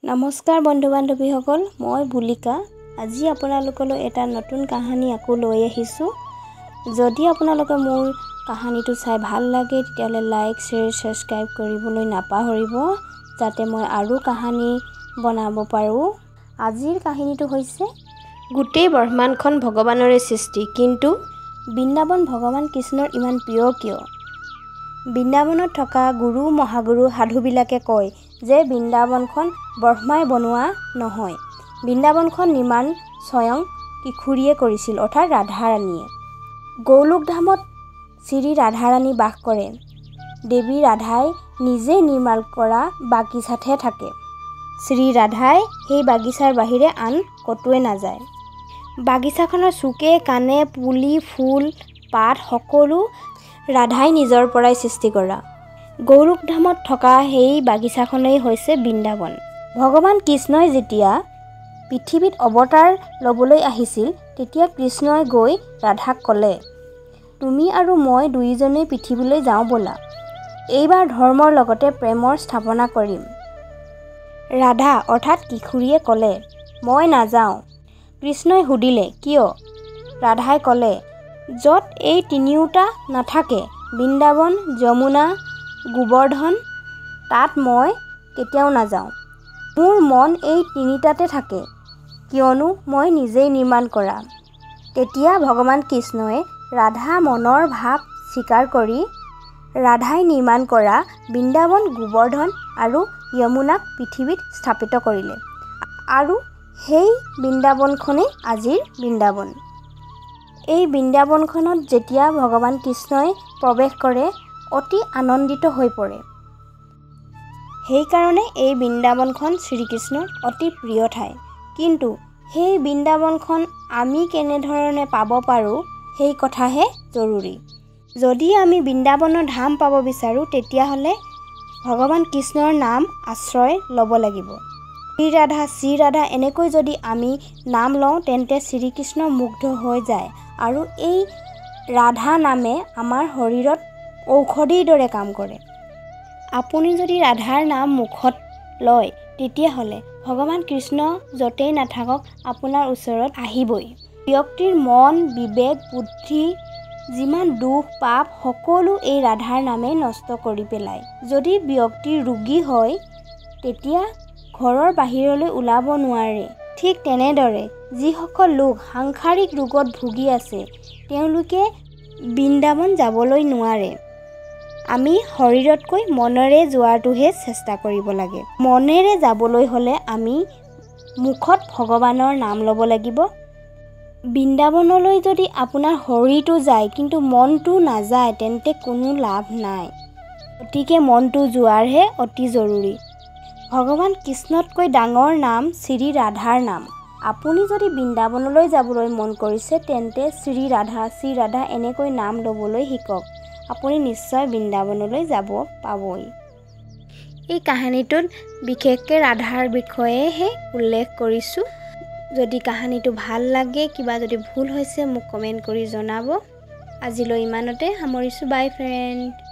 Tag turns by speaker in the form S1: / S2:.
S1: নমস্কাৰ বন্ধু বান্ধৱীসকল, মই বুলিকা। আজি আপোনালোকলৈ এটা নতুন কাহিনী আকৌ লৈ আহিছোঁ। যদি আপোনালোকে মোৰ কাহিনীটো চাই ভাল লাগে তেতিয়াহ'লে লাইক, শ্বেয়াৰ, ছাবস্ক্ৰাইব কৰিবলৈ নাপাহৰিব যাতে মই আৰু কাহিনী বনাব পাৰোঁ। আজিৰ কাহিনীটো হৈছে গোটেই ব্ৰহ্মাণ্ডখন ভগৱানৰে সৃষ্টি, কিন্তু বৃন্দাবন ভগৱান কৃষ্ণৰ ইমান প্ৰিয় কিয়? বৃন্দাবনত থকা গুৰু মহাগুৰু সাধুবিলাকে কয় যে বৃন্দাবনখন ব্ৰহ্মাই বনোৱা নহয়। বৃন্দাবনখন নিৰ্মাণ স্বয়ং কিশোৰীয়ে কৰিছিল, অৰ্থাৎ ৰাধাৰাণীয়ে। গৌলোকধামত শ্ৰী ৰাধাৰাণী বাস কৰে। দেৱী ৰাধাই নিজে নিৰ্মাণ কৰা বাগিচাতহে থাকে। শ্ৰী ৰাধাই সেই বাগিচাৰ বাহিৰে আন ক'তোৱে নাযায়। বাগিচাখনৰ চুকে কাণে পুলি, ফুল, পাত সকলো ৰাধাই নিজৰ পৰাই সৃষ্টি কৰা। গৌলোকধামত থকা সেই বাগিচাখনেই হৈছে বৃন্দাবন। ভগৱান কৃষ্ণই যেতিয়া পৃথিৱীত অৱতাৰ ল'বলৈ আহিছিল তেতিয়া কৃষ্ণই গৈ ৰাধাক ক'লে, তুমি আৰু মই দুয়োজনেই পৃথিৱীলৈ যাওঁ ব'লা। এইবাৰ ধৰ্মৰ লগতে প্ৰেমৰ স্থাপনা কৰিম। ৰাধা অৰ্থাৎ কিশোৰীয়ে ক'লে, মই নাযাওঁ। কৃষ্ণই সুধিলে, কিয়? ৰাধাই ক'লে, য'ত এই তিনিওটা নাথাকে, বৃন্দাবন, যমুনা, গোবৰ্ধন, তাত মই কেতিয়াও নাযাওঁ। মোৰ মন এই তিনিটাতে থাকে, কিয়নো মই নিজেই নিৰ্মাণ কৰা। তেতিয়া ভগৱান কৃষ্ণই ৰাধা মনৰ ভাৱ স্বীকাৰ কৰি ৰাধাই নিৰ্মাণ কৰা বৃন্দাবন, গোবৰ্ধন আৰু যমুনাক পৃথিৱীত স্থাপিত কৰিলে। আৰু সেই বৃন্দাবনখনেই আজিৰ বৃন্দাবন। এই বৃন্দাবনখনত যেতিয়া ভগৱান কৃষ্ণই প্ৰৱেশ কৰে অতি আনন্দিত হৈ পৰে। সেইকাৰণে এই বৃন্দাবনখন শ্ৰীকৃষ্ণৰ অতি প্ৰিয় ঠাই। কিন্তু সেই বৃন্দাবনখন আমি কেনেধৰণে পাব পাৰোঁ সেই কথাহে জৰুৰী। যদি আমি বৃন্দাবনৰ ধাম পাব বিচাৰোঁ তেতিয়াহ'লে ভগৱান কৃষ্ণৰ নাম আশ্ৰয় ল'ব লাগিব। শ্ৰী ৰাধা এনেকৈ যদি আমি নাম লওঁ তেন্তে শ্ৰীকৃষ্ণ মুগ্ধ হৈ যায় আৰু এই ৰাধা নামে আমাৰ শৰীৰত ঔষধিৰ দৰে কাম কৰে। আপুনি যদি ৰাধাৰ নাম মুখত লয় তেতিয়াহ'লে ভগৱান কৃষ্ণ য'তেই নাথাকক আপোনাৰ ওচৰত আহিবই। ব্যক্তিৰ মন, বিবেক, বুদ্ধি, যিমান দুখ পাপ সকলো এই ৰাধাৰ নামে নষ্ট কৰি পেলায়। যদি ব্যক্তি ৰোগী হয় তেতিয়া ঘৰৰ বাহিৰলৈ ওলাব নোৱাৰে। ঠিক তেনেদৰে যিসকল লোক সাংসাৰিক ৰোগত ভুগি আছে তেওঁলোকে বৃন্দাবন যাবলৈ নোৱাৰে। আমি শৰীৰতকৈ মনেৰে যোৱাটোহে চেষ্টা কৰিব লাগে। মনেৰে যাবলৈ হ'লে আমি মুখত ভগৱানৰ নাম ল'ব লাগিব। বৃন্দাবনলৈ যদি আপোনাৰ শৰীৰটো যায় কিন্তু মনটো নাযায় তেন্তে কোনো লাভ নাই। গতিকে মনটো যোৱাৰহে অতি জৰুৰী। ভগৱান কৃষ্ণতকৈ ডাঙৰ নাম শ্ৰী ৰাধাৰ নাম। আপুনি যদি বৃন্দাবনলৈ যাবলৈ মন কৰিছে তেন্তে শ্ৰী ৰাধা এনেকৈ নাম ল'বলৈ শিকক। আপুনি নিশ্চয় বৃন্দাবনলৈ যাব পাবই। এই কাহিনীটোত বিশেষকৈ ৰাধাৰ বিষয়েহে উল্লেখ কৰিছোঁ। যদি কাহিনীটো ভাল লাগে, কিবা যদি ভুল হৈছে মোক কমেণ্ট কৰি জনাব। আজিলৈ ইমানতে সামৰিছোঁ। বাই ফ্ৰেণ্ড।